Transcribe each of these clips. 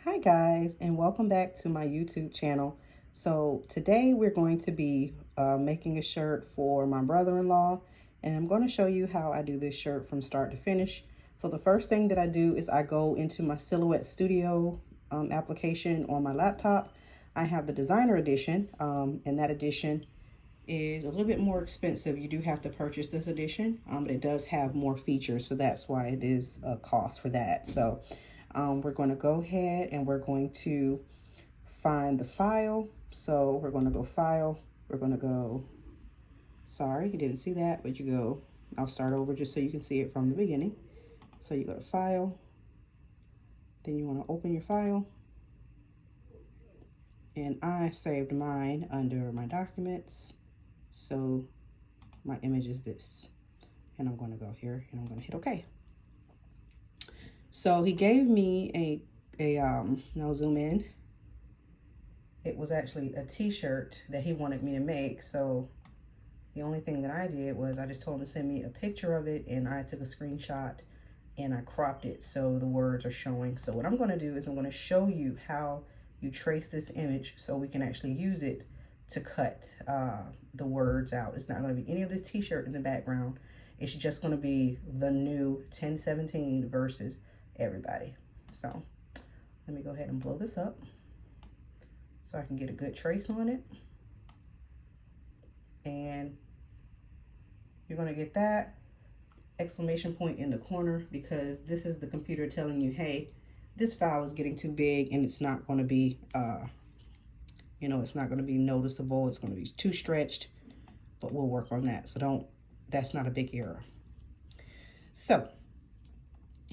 Hi guys, and welcome back to my YouTube channel. So today we're going to be making a shirt for my brother-in-law, and I'm going to show you how I do this shirt from start to finish. So the first thing that I do is I go into my Silhouette Studio application on my laptop. I have the designer edition, and that edition is a little bit more expensive. You do have to purchase this edition, but it does have more features, so that's why it is a cost for that. So we're going to go ahead and we're going to find the file. So we're going to go file. We're going to go, sorry, you didn't see that, but you go, I'll start over just so you can see it from the beginning. So you go to file, then you want to open your file. And I saved mine under my documents. So my image is this. And I'm going to go here and I'm going to hit OK. So he gave me I'll zoom in. It was actually a t-shirt that he wanted me to make. So the only thing that I did was I just told him to send me a picture of it, and I took a screenshot and I cropped it so the words are showing. So what I'm going to do is I'm going to show you how you trace this image so we can actually use it to cut the words out. It's not going to be any of this t-shirt in the background. It's just going to be the new 1017 versus everybody. So let me go ahead and blow this up so I can get a good trace on it. And you're going to get that exclamation point in the corner because this is the computer telling you, hey, this file is getting too big and it's not going to be, it's not going to be noticeable. It's going to be too stretched, but we'll work on that. So that's not a big error. So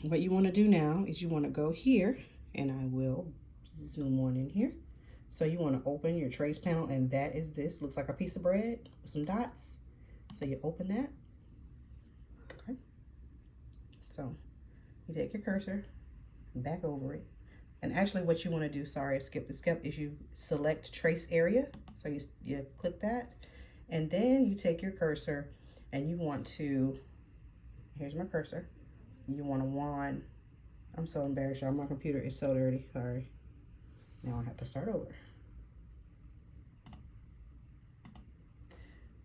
what you want to do now is you want to go here, and I will zoom on in here. So you want to open your trace panel, and that is this. Looks like a piece of bread with some dots. So you open that. Okay. So you take your cursor back over it. And actually what you want to do, sorry, I skipped the step, is you select trace area. So you click that, and then you take your cursor and you want to, here's my cursor. You want to wand. I'm so embarrassed, y'all. My computer is so dirty. Sorry. Now I have to start over.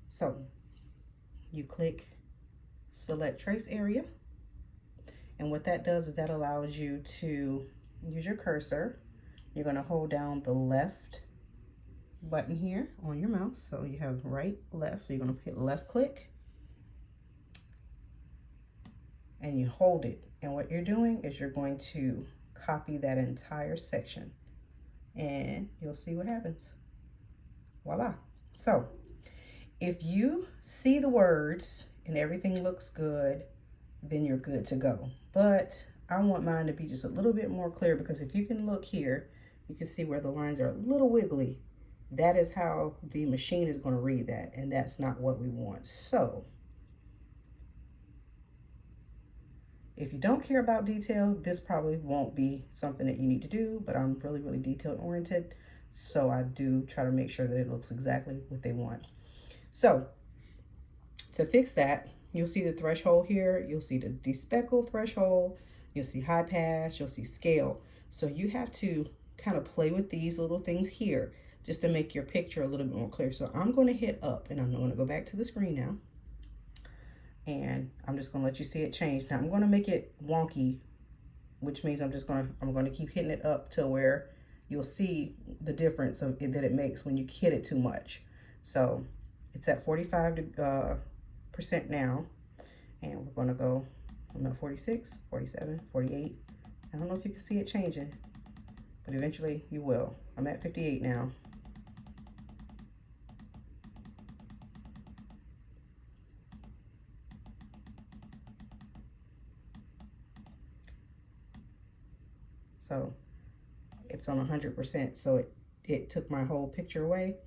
So you click select trace area. And what that does is that allows you to use your cursor. You're going to hold down the left button here on your mouse. So you have right, left. So you're going to hit left click. And you hold it. And what you're doing is you're going to copy that entire section. And you'll see what happens. Voila. So if you see the words and everything looks good, then you're good to go. But I want mine to be just a little bit more clear, because if you can look here, you can see where the lines are a little wiggly. That is how the machine is going to read that, and that's not what we want. So if you don't care about detail, this probably won't be something that you need to do, but I'm really, really detail oriented. So I do try to make sure that it looks exactly what they want. So to fix that, you'll see the threshold here. You'll see the despeckle threshold. You'll see high pass. You'll see scale. So you have to kind of play with these little things here just to make your picture a little bit more clear. So I'm going to hit up, and I'm going to go back to the screen now. And I'm just going to let you see it change. Now I'm going to make it wonky, which means I'm going to keep hitting it up to where you'll see the difference that it makes when you hit it too much. So it's at 45% now, and we're going to go, I'm at 46, 47, 48. I don't know if you can see it changing, but eventually you will. I'm at 58 now. So it's on 100%. So it took my whole picture away,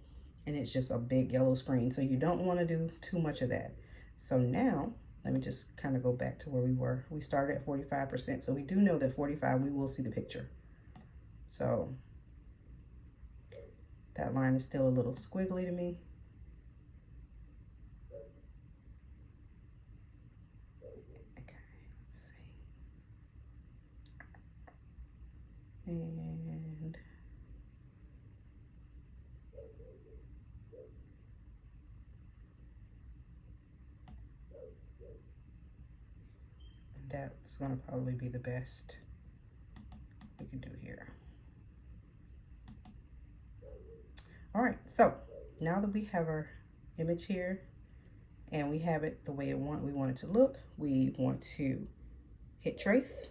and it's just a big yellow screen. So you don't want to do too much of that. So now let me just kind of go back to where we were. We started at 45%. So we do know that 45, we will see the picture. So that line is still a little squiggly to me. Okay, let's see. And that's going to probably be the best we can do here. All right, so now that we have our image here and we have it the way we want it to look, we want to hit trace.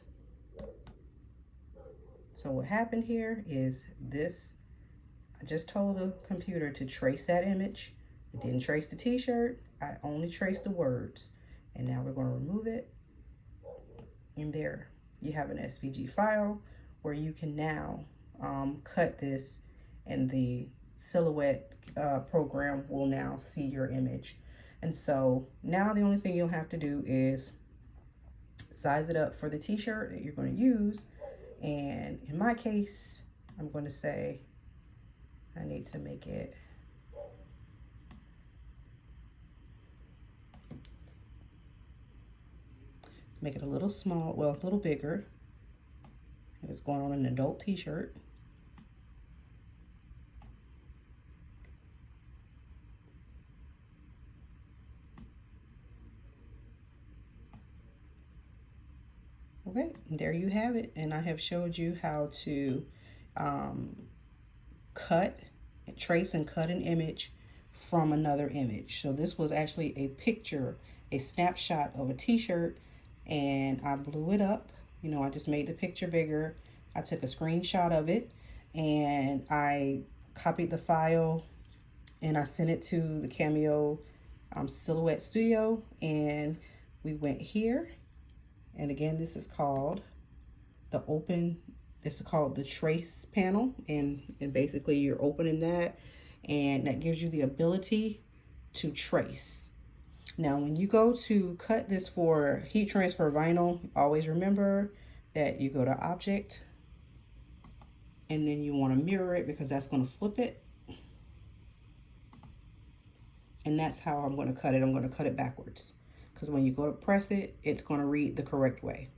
So what happened here is this, I just told the computer to trace that image. It didn't trace the t-shirt, I only traced the words. And now we're going to remove it. And there you have an SVG file where you can now cut this, and the Silhouette program will now see your image. And so now the only thing you'll have to do is size it up for the t-shirt that you're going to use. And in my case, I'm going to say I need to make it a little small, well, a little bigger. It's going on an adult t-shirt. Okay, there you have it. And I have showed you how to trace and cut an image from another image. So this was actually a picture, a snapshot of a t-shirt, and I blew it up. You know, I just made the picture bigger. I took a screenshot of it and I copied the file and I sent it to the Cameo Silhouette Studio, and we went here. And again, this is called this is called the trace panel, and basically you're opening that, and that gives you the ability to trace. Now, when you go to cut this for heat transfer vinyl, always remember that you go to Object, and then you want to mirror it, because that's going to flip it. And that's how I'm going to cut it. I'm going to cut it backwards, because when you go to press it, it's going to read the correct way.